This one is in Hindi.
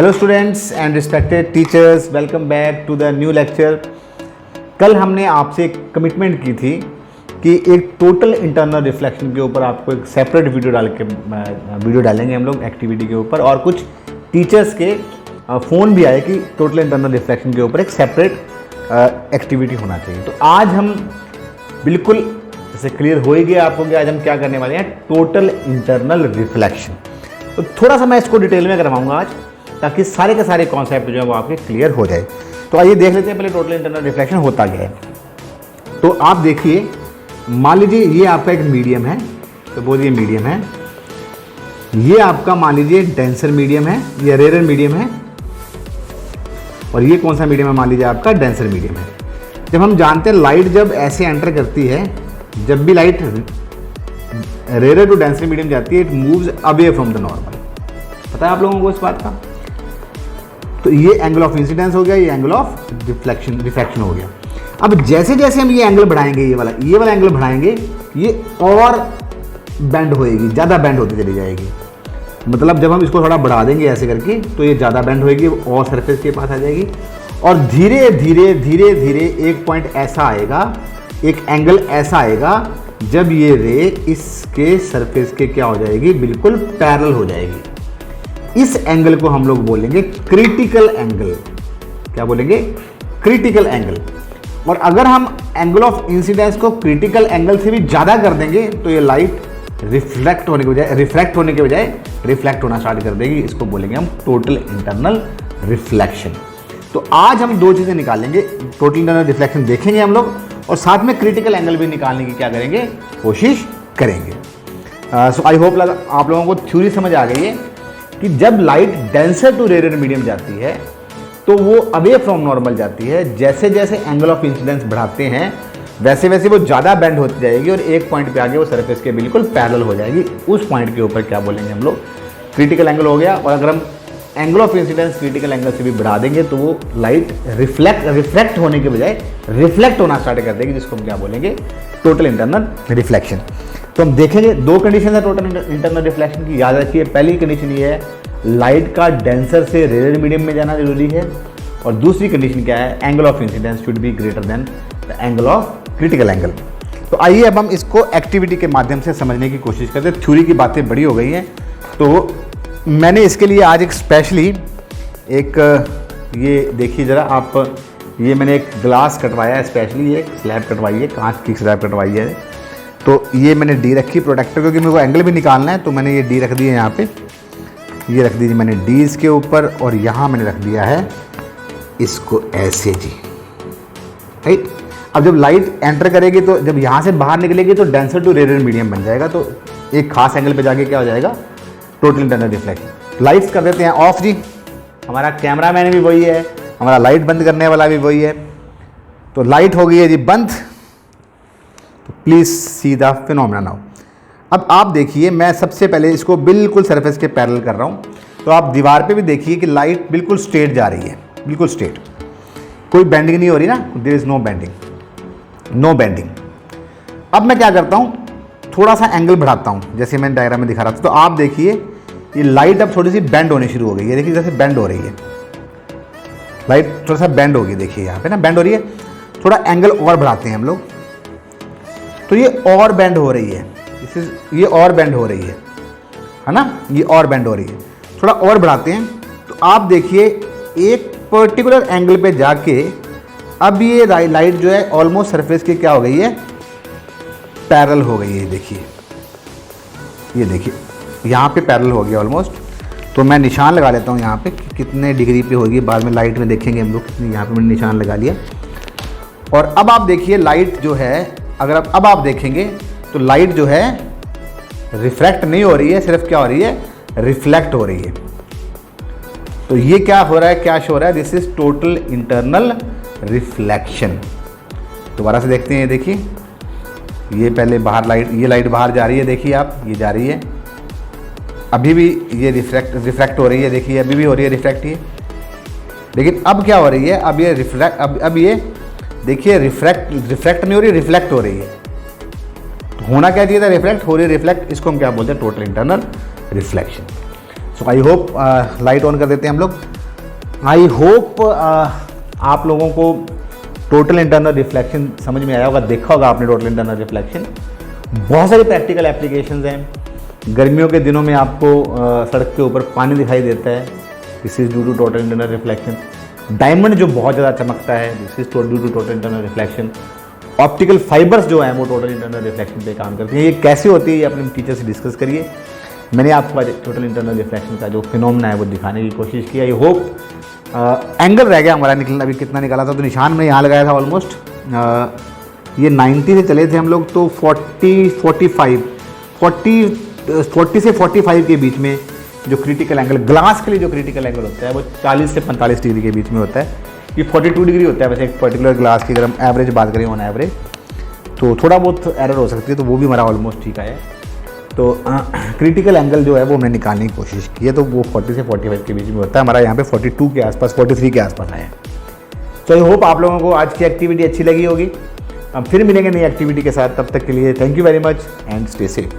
Hello students and respected teachers, welcome back to the new lecture. कल हमने आपसे एक कमिटमेंट की थी कि एक टोटल इंटरनल रिफ्लेक्शन के ऊपर आपको एक सेपरेट वीडियो डालेंगे हम लोग एक्टिविटी के ऊपर, और कुछ टीचर्स के फ़ोन भी आए कि टोटल इंटरनल रिफ्लेक्शन के ऊपर एक सेपरेट एक्टिविटी होना चाहिए। तो आज हम बिल्कुल जैसे क्लियर हो ही गया आपको कि आज हम क्या करने वाले हैं, टोटल इंटरनल रिफ्लेक्शन। तो थोड़ा सा मैं इसको डिटेल में करवाऊंगा आज, ताकि सारे के सारे कॉन्सेप्ट जो है वो आपके क्लियर हो जाए। तो आइए देख लेते हैं पहले टोटल इंटरनल रिफ्लेक्शन होता क्या है। तो आप देखिए, मान लीजिए ये आपका एक मीडियम है, तो बोलिए मीडियम है, ये आपका मान लीजिए डेंसर मीडियम है या रेयर मीडियम है, और ये कौन सा मीडियम है, मान लीजिए आपका डेंसर मीडियम है। जब हम जानते हैं लाइट जब ऐसे एंटर करती है, जब भी light rare to denser medium जाती है, it moves away from the normal. पता है आप लोगों को इस बात का? तो ये एंगल ऑफ इंसिडेंस हो गया, ये एंगल ऑफ रिफ्लेक्शन हो गया। अब जैसे जैसे हम ये एंगल बढ़ाएंगे, ये वाला एंगल बढ़ाएंगे, ये और बेंड होएगी, ज़्यादा बेंड होती चली जाएगी। मतलब जब हम इसको थोड़ा बढ़ा देंगे ऐसे करके, तो ये ज़्यादा बेंड होएगी और सरफेस के पास आ जाएगी, और धीरे धीरे धीरे धीरे एक पॉइंट ऐसा आएगा, एक एंगल ऐसा आएगा, जब ये रे इसके सरफेस के क्या हो जाएगी, बिल्कुल पैरेलल हो जाएगी। इस एंगल को हम लोग बोलेंगे क्रिटिकल एंगल। क्या बोलेंगे? Critical angle. और अगर हम एंगल ऑफ इंसिडेंस को क्रिटिकल एंगल से भी ज़्यादा कर देंगे, तो ये लाइट रिफ्लेक्ट होने के बजाय रिफ्लेक्ट होना स्टार्ट कर देगी। इसको बोलेंगे हम टोटल इंटरनल रिफ्लेक्शन। तो आज हम दो चीज़ें निकालेंगे, टोटल इंटरनल रिफ्लेक्शन देखेंगे हम लोग, और साथ में क्रिटिकल एंगल भी निकालने की क्या करेंगे, कोशिश करेंगे। सो आई होप आप लोगों को थ्योरी समझ आ गई है कि जब light denser to rare medium जाती है, तो वो अवे फ्रॉम नॉर्मल जाती है। जैसे जैसे एंगल ऑफ इंसिडेंस बढ़ाते हैं, वैसे वैसे वो ज़्यादा बेंड होती जाएगी, और एक पॉइंट पे आगे वो सरफेस के बिल्कुल पैरेलल हो जाएगी। उस पॉइंट के ऊपर क्या बोलेंगे हम लोग, क्रिटिकल एंगल हो गया। और अगर हम angle of incidence critical angle से भी बढ़ा देंगे, तो वो लाइट रिफ्लेक्ट होने के बजाय रिफ्लेक्ट होना स्टार्ट कर देगी, जिसको हम क्या बोलेंगे, टोटल इंटरनल रिफ्लेक्शन। तो हम देखेंगे दो कंडीशन है टोटल इंटरनल रिफ्लेक्शन की, याद रखिए। पहली कंडीशन ये है, लाइट का डेंसर से रेयर मीडियम में जाना जरूरी है, और दूसरी कंडीशन क्या है, angle of incidence should be greater than the angle of critical angle. तो आइए अब हम इसको एक्टिविटी के माध्यम से समझने की कोशिश करते हैं। थ्योरी की बातें बड़ी हो गई हैं, तो मैंने इसके लिए आज एक स्पेशली ये देखिए ज़रा आप, ये मैंने एक ग्लास कटवाया है, स्पेशली एक स्लैब कटवाई है, कांच की स्लैब कटवाई है। तो ये मैंने डी रखी प्रोटेक्टर, क्योंकि मेरे को एंगल भी निकालना है, तो मैंने ये डी रख दी है यहाँ पे, ये रख दीजिए मैंने डी इसके ऊपर, और यहाँ मैंने रख दिया है इसको ऐसे जी, राइट। अब जब लाइट एंटर करेगी, तो जब यहाँ से बाहर निकलेगी, तो डेंसर टू रेयर मीडियम बन जाएगा, तो एक खास एंगल पे जाके क्या हो जाएगा, टोटल इंटरनल रिफ्लेक्शन। लाइट्स कर देते हैं ऑफ जी, हमारा कैमरा मैन भी वही है, हमारा लाइट बंद करने वाला भी वही है। तो लाइट हो गई है जी बंद। तो please see the phenomena now. अब आप देखिए, मैं सबसे पहले इसको बिल्कुल सरफेस के पैरेलल कर रहा हूँ। तो आप दीवार पे भी देखिए कि लाइट बिल्कुल स्ट्रेट जा रही है, बिल्कुल स्ट्रेट, कोई बेंडिंग नहीं हो रही ना, देयर इज नो बेंडिंग। अब मैं क्या करता हूँ, थोड़ा सा एंगल बढ़ाता हूँ, जैसे मैंने डायग्राम में दिखा रहा था। तो आप देखिए, ये लाइट अब थोड़ी सी बेंड होनी शुरू हो गई है। देखिए जैसे बेंड हो रही है लाइट, थोड़ा सा बेंड होगी, देखिए यहाँ पे ना बेंड हो रही है। थोड़ा एंगल और बढ़ाते हैं हम लोग, तो ये और बेंड हो रही है, ये और बेंड हो रही है ना, ये और बेंड हो रही है। थोड़ा और बढ़ाते हैं, तो आप देखिए एक पर्टिकुलर एंगल पे जाके अब ये लाइट जो है ऑलमोस्ट सरफेस की क्या हो गई है, पैरेलल हो गई है। देखिए ये देखिए यहाँ पे पैरेलल हो गया ऑलमोस्ट। तो मैं निशान लगा लेता हूँ यहाँ पे कि कितने डिग्री पे होगी, बाद में लाइट में देखेंगे हम लोग कितनी। यहाँ पे मैंने निशान लगा लिया, और अब आप देखिए लाइट जो है, अगर अब आप देखेंगे तो लाइट जो है रिफ्रैक्ट नहीं हो रही है, सिर्फ क्या हो रही है, रिफ्लेक्ट हो रही है। तो ये क्या हो रहा है, क्या शो हो रहा है, this is total internal reflection. दोबारा से देखते हैं, देखिए ये पहले बाहर ये लाइट बाहर जा रही है, देखिए आप, ये जा रही है, अभी भी ये रिफ्रैक्ट हो रही है, देखिए अभी भी हो रही है रिफ्रैक्ट ये। लेकिन अब क्या हो रही है, अब ये अब ये देखिए रिफ्रैक्ट नहीं हो रही, रिफ्लेक्ट हो रही है। तो होना क्या चाहिए था, रिफ्लेक्ट हो रही है, रिफ्लेक्ट, इसको हम क्या बोलते हैं, total internal reflection. So I hope light on कर देते हैं हम लोग। आई होप आप लोगों को टोटल इंटरनल रिफ्लेक्शन समझ में आया होगा, देखा होगा आपने टोटल इंटरनल रिफ्लेक्शन। बहुत सारी प्रैक्टिकल एप्लीकेशंस हैं। गर्मियों के दिनों में आपको सड़क के ऊपर पानी दिखाई देता है, this is due to total internal reflection. Diamond जो बहुत ज़्यादा चमकता है, this is due to total internal reflection. Optical fibres जो हैं वो टोटल इंटरनल रिफ्लेक्शन पे काम करते हैं। ये कैसे होती है ये अपने टीचर से डिस्कस करिए। मैंने आपको आज टोटल इंटरनल रिफ्लेक्शन का जो फिनोमेना है वो दिखाने की कोशिश की। आई होप एंगल रह गया हमारा निकलना, अभी कितना निकाला था तो निशान मैंने यहाँ लगाया था ऑलमोस्ट ये 90 से चले थे हम लोग, तो 40 से 45 के बीच में जो क्रिटिकल एंगल ग्लास के लिए जो क्रिटिकल एंगल होता है वो 40 से 45 डिग्री के बीच में होता है। ये 42 डिग्री होता है वैसे एक पर्टिकुलर ग्लास की, अगर हम एवरेज बात करें ऑन एवरेज, तो थोड़ा बहुत एरर हो सकती है, तो वो भी हमारा ऑलमोस्ट ठीक है। तो क्रिटिकल एंगल जो है वो हमने निकालने की कोशिश की है, तो वो 40 से 45 के बीच में होता है। हमारा यहाँ पे 42 के आसपास, 43 के आसपास आया है। तो आई होप आप लोगों को आज की एक्टिविटी अच्छी लगी होगी। अब फिर मिलेंगे नई एक्टिविटी के साथ, तब तक के लिए thank you very much and stay safe.